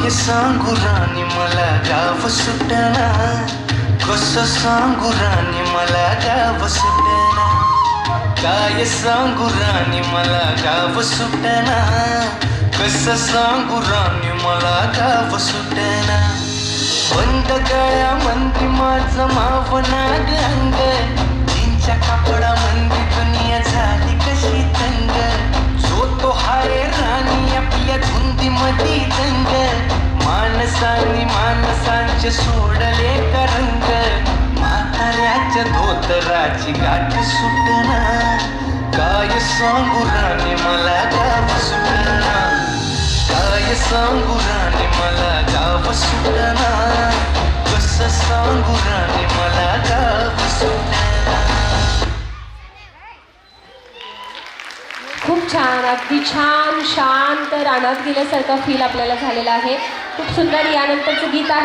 काय सांगू राणी मला गाव सुटना, कसं सांगू राणी मला गाव सुटना, काय सांगू राणी मला गाव सुटना, कसं सांगू राणी मला गाव सुटना. बंद गळ्यामंदी माझं मावनाग अंग, जीनच्या कापडामंदी दुनिया झाली कशी तंग, जो तो हाय राणी आपल्या धुंदीमधी दंग, माणसांनी माणसांचे सोडले करंग, म्हाताऱ्याच्या धोतराची गाठ सुटना, काय सांगू राणी मला गाव सुटना, काय सांगू राणी मला गाव सुटना, कसं सांगू राणी मला गाव सुटना. खूप छान, अगदी छान शांत रानात गेल्यासारखा फील आपल्याला झालेला आहे. खूप सुंदर. यानंतरचं गीत आहे